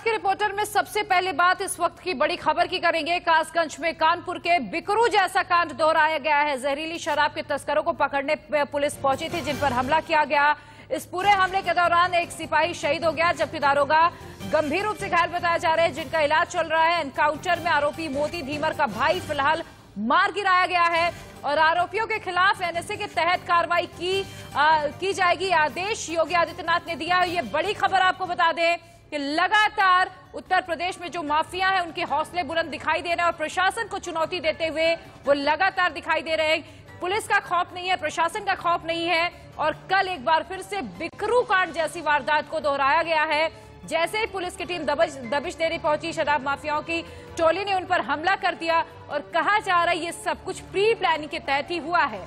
के रिपोर्टर में सबसे पहले बात इस वक्त की बड़ी खबर की करेंगे। कासगंज में कानपुर के बिकरू जैसा कांड दोहराया गया है। जहरीली शराब के तस्करों को पकड़ने पुलिस पहुंची थी, जिन पर हमला किया गया। इस पूरे हमले के दौरान एक सिपाही शहीद हो गया, जबकि दारोगा गंभीर रूप से घायल बताए जा रहे हैं, जिनका इलाज चल रहा है। एनकाउंटर में आरोपी मोती धीमर का भाई फिलहाल मार गिराया गया है और आरोपियों के खिलाफ एनएसए के तहत कार्रवाई की जाएगी। आदेश योगी आदित्यनाथ ने दिया है। ये बड़ी खबर आपको बता दें कि लगातार उत्तर प्रदेश में जो माफिया है उनके हौसले बुलंद दिखाई दे रहे हैं और प्रशासन को चुनौती देते हुए वो लगातार दिखाई दे रहे हैं। पुलिस का खौफ नहीं है, प्रशासन का खौफ नहीं है और कल एक बार फिर से बिकरू कांड जैसी वारदात को दोहराया गया है। जैसे ही पुलिस की टीम दबिश देने पहुंची, शराब माफियाओं की टोली ने उन पर हमला कर दिया और कहा जा रहा है ये सब कुछ प्री प्लानिंग के तहत ही हुआ है।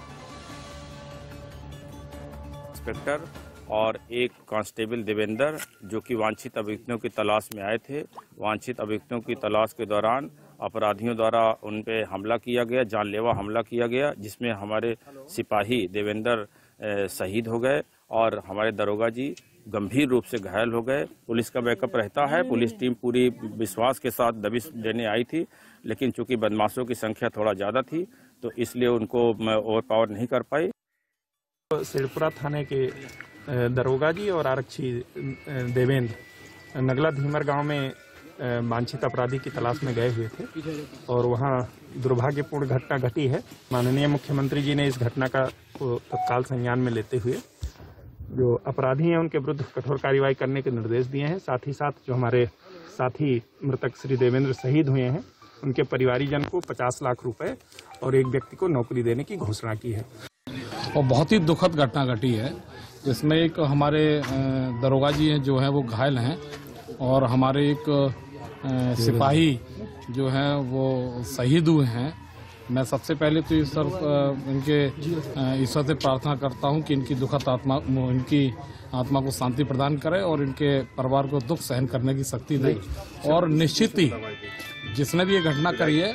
इंस्पेक्टर और एक कांस्टेबल देवेंद्र जो कि वांछित अभियुक्तों की तलाश में आए थे, वांछित अभियुक्तों की तलाश के दौरान अपराधियों द्वारा उन पे हमला किया गया, जानलेवा हमला किया गया, जिसमें हमारे सिपाही देवेंद्र शहीद हो गए और हमारे दरोगा जी गंभीर रूप से घायल हो गए। पुलिस का बैकअप रहता है, पुलिस टीम पूरी विश्वास के साथ दबिश देने आई थी, लेकिन चूंकि बदमाशों की संख्या थोड़ा ज्यादा थी तो इसलिए उनको ओवर पावर नहीं कर पाई। सिरपुरा थाने के दरोगा जी और आरक्षी देवेंद्र नगला धीमर गांव में वांछित अपराधी की तलाश में गए हुए थे और वहां दुर्भाग्यपूर्ण घटना घटी है। माननीय मुख्यमंत्री जी ने इस घटना का तत्काल संज्ञान में लेते हुए जो अपराधी हैं उनके विरुद्ध कठोर कार्रवाई करने के निर्देश दिए हैं। साथ ही साथ जो हमारे साथी मृतक श्री देवेंद्र शहीद हुए हैं उनके परिवारीजन को 50 लाख रुपए और एक व्यक्ति को नौकरी देने की घोषणा की है। और बहुत ही दुखद घटना घटी है, जिसमें एक हमारे दरोगा जी हैं जो है वो घायल हैं और हमारे एक सिपाही जो हैं वो शहीद हुए हैं। मैं सबसे पहले तो इनके ईश्वर से प्रार्थना करता हूं कि इनकी इनकी आत्मा को शांति प्रदान करे और इनके परिवार को दुख सहन करने की शक्ति दे। और निश्चित ही जिसने भी ये घटना करी है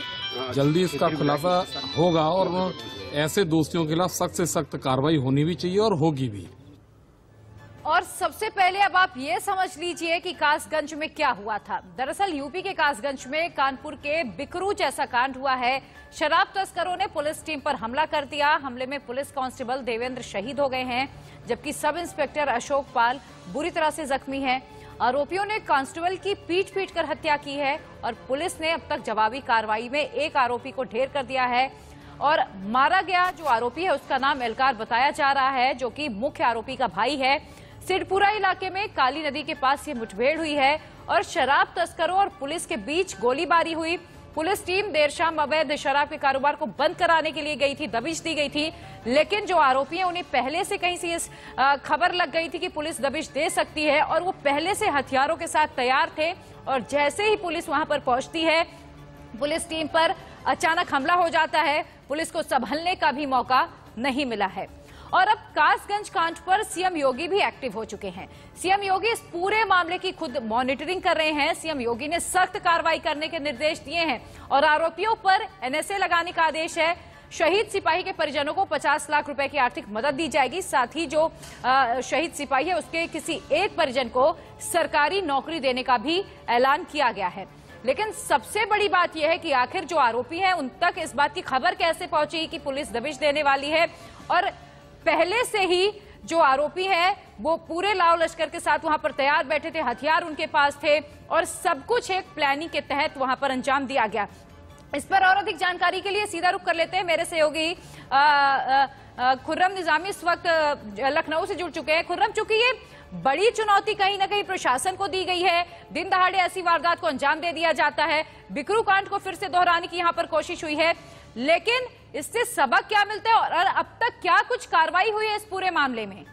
जल्दी इसका खुलासा होगा और ऐसे दोषियों के खिलाफ सख्त से सख्त कार्रवाई होनी भी चाहिए और होगी भी। और सबसे पहले अब आप ये समझ लीजिए कि कासगंज में क्या हुआ था। दरअसल यूपी के कासगंज में कानपुर के बिकरू जैसा कांड हुआ है। शराब तस्करों ने पुलिस टीम पर हमला कर दिया। हमले में पुलिस कांस्टेबल देवेंद्र शहीद हो गए हैं, जबकि सब इंस्पेक्टर अशोक पाल बुरी तरह से जख्मी हैं। आरोपियों ने कांस्टेबल की पीट कर हत्या की है और पुलिस ने अब तक जवाबी कार्रवाई में एक आरोपी को ढेर कर दिया है और मारा गया जो आरोपी है उसका नाम एलकार बताया जा रहा है, जो कि मुख्य आरोपी का भाई है। सिरपुरा इलाके में काली नदी के पास ये मुठभेड़ हुई है और शराब तस्करों और पुलिस के बीच गोलीबारी हुई। पुलिस टीम देर शाम अवैध शराब के कारोबार को बंद कराने के लिए गई थी, दबिश दी गई थी, लेकिन जो आरोपी हैं उन्हें पहले से कहीं से खबर लग गई थी कि पुलिस दबिश दे सकती है और वो पहले से हथियारों के साथ तैयार थे। और जैसे ही पुलिस वहां पर पहुंचती है, पुलिस टीम पर अचानक हमला हो जाता है। पुलिस को संभलने का भी मौका नहीं मिला है। और अब कासगंज कांड पर सीएम योगी भी एक्टिव हो चुके हैं। सीएम योगी इस पूरे मामले की खुद मॉनिटरिंग कर रहे हैं। सीएम योगी ने सख्त कार्रवाई करने के निर्देश दिए हैं और आरोपियों पर एनएसए लगाने का आदेश है। शहीद सिपाही के परिजनों को 50 लाख रुपए की आर्थिक मदद दी जाएगी। साथ ही जो शहीद सिपाही है उसके किसी एक परिजन को सरकारी नौकरी देने का भी ऐलान किया गया है। लेकिन सबसे बड़ी बात यह है कि आखिर जो आरोपी हैं उन तक इस बात की खबर कैसे पहुंची कि पुलिस दबिश देने वाली है। और पहले से ही जो आरोपी है वो पूरे लाव लश्कर के साथ वहां पर तैयार बैठे थे, हथियार उनके पास थे और सब कुछ एक प्लानिंग के तहत वहां पर अंजाम दिया गया। इस पर और अधिक जानकारी के लिए सीधा रुख कर लेते हैं। मेरे सहयोगी खुर्रम निजामी इस वक्त लखनऊ से जुड़ चुके हैं। खुर्रम, चूंकि ये बड़ी चुनौती कहीं ना कहीं प्रशासन को दी गई है, दिन दहाड़े ऐसी वारदात को अंजाम दे दिया जाता है, बिकरू कांड को फिर से दोहराने की यहां पर कोशिश हुई है, लेकिन इससे सबक क्या मिलता है और अब तक क्या कुछ कार्रवाई हुई है इस पूरे मामले में?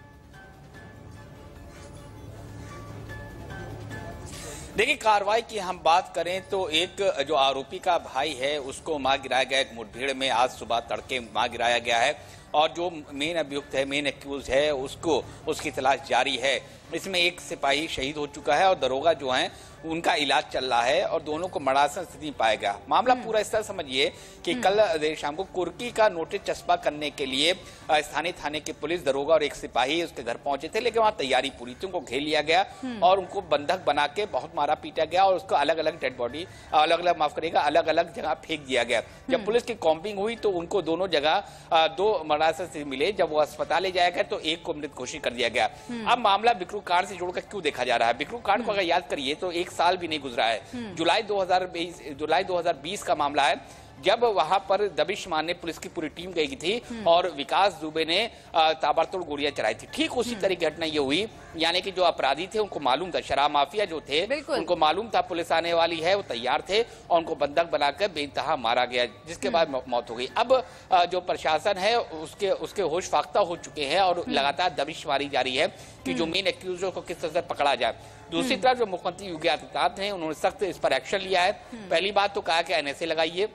देखिए, कार्रवाई की हम बात करें तो एक जो आरोपी का भाई है उसको मार गिराया गया। एक मुठभेड़ में आज सुबह तड़के मार गिराया गया है और जो मेन अभियुक्त है, मेन एक्यूज है, उसकी तलाश जारी है। इसमें एक सिपाही शहीद हो चुका है और दरोगा जो हैं उनका इलाज चल रहा है और दोनों को मरासन स्थिति में पाया गया। मामला पूरा इस तरह समझिए कि कल देर शाम को कुर्की का नोटिस चस्पा करने के लिए स्थानीय थाने की पुलिस, दरोगा और एक सिपाही उसके घर पहुंचे थे, लेकिन वहां तैयारी पूरी थी। उनको घेर लिया गया और उनको बंधक बना के बहुत मारा पीटा गया और उसको अलग अलग डेड बॉडी अलग अलग जगह फेंक दिया गया। जब पुलिस की कॉम्बिंग हुई तो उनको दोनों जगह 2 मरासन से मिले। जब वो अस्पताल ले जाया गया तो एक को मृत घोषित कर दिया गया। अब मामला बिकरू कांड से जोड़कर क्यों देखा जा रहा है? बिकरू कांड को अगर याद करिए तो 1 साल भी नहीं गुजरा है। जुलाई 2020 का मामला है, जब वहां पर दबिश मारने पुलिस की पूरी टीम गई थी और विकास दुबे ने ताबड़तोड़ गोलियां चलाई थी। ठीक उसी तरह की घटना ये हुई, यानी कि जो अपराधी थे उनको मालूम था, शराब माफिया जो थे उनको मालूम था पुलिस आने वाली है, वो तैयार थे और उनको बंधक बनाकर बेइंतहा मारा गया, जिसके बाद मौत हो गई। अब जो प्रशासन है उसके होश फाख्ता हो चुके हैं और लगातार दबिश मारी जा रही है कि जो मेन एक्यूजर को किस तरह से पकड़ा जाए। दूसरी तरफ जो मुख्यमंत्री योगी आदित्यनाथ हैं, उन्होंने सख्त इस पर एक्शन लिया है। पहली बात तो कहा कि एनएसए लगाइए,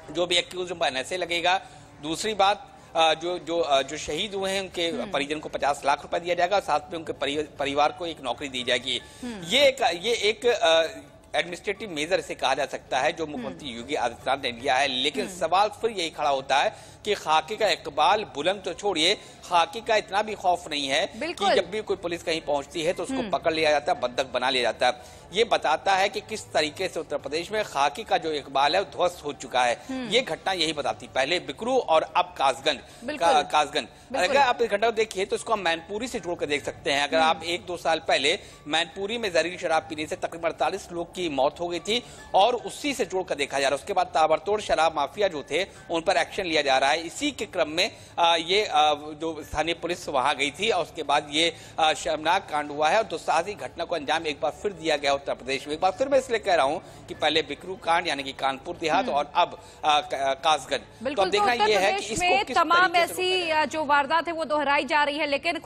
जो भी एक्यूज उन पर एनएसए लगेगा। दूसरी बात, जो शहीद हुए हैं उनके परिजन को 50 लाख रुपए दिया जाएगा और साथ में उनके परिवार को एक नौकरी दी जाएगी। ये एक एडमिनिस्ट्रेटिव मेजर से कहा जा सकता है जो मुख्यमंत्री योगी आदित्यनाथ ने लिया है। लेकिन सवाल फिर यही खड़ा होता है कि खाकी का इकबाल बुलंद तो छोड़िए, खाकी का इतना भी खौफ नहीं है कि जब भी कोई पुलिस कहीं पहुंचती है तो उसको पकड़ लिया जाता है, बंधक बना लिया जाता है। ये बताता है कि किस तरीके से उत्तर प्रदेश में खाकी का जो इकबाल है वो ध्वस्त हो चुका है। ये घटना यही बताती, पहले बिकरू और अब कासगंज। अगर आप इस घटना को देखिए तो इसको हम मैनपुरी से जोड़कर देख सकते हैं। अगर आप 1-2 साल पहले मैनपुरी में जहरीली शराब पीने से तकरीबन 48 लोग की मौत हो गई थी और उसी से जोड़कर देखा जा रहा है। उसके बाद ताबड़तोड़ शराब माफिया जो थे उन पर एक्शन लिया जा रहा है। इसी के क्रम में ये जो स्थानीय पुलिस वहां गई थी और उसके बाद ये शर्मनाक कांड हुआ है और दुस्साहसिक घटना को अंजाम एक बार फिर दिया गया उत्तर प्रदेश में। एक बार फिर मैं इसलिए कह रहा हूं कि पहले बिकरू कांड यानी कि कानपुर देहात और अब कासगंज। तो अब देखना ये है कि इसको किस तमाम ऐसी जो वारदात है वो दोहराई जा रही है, लेकिन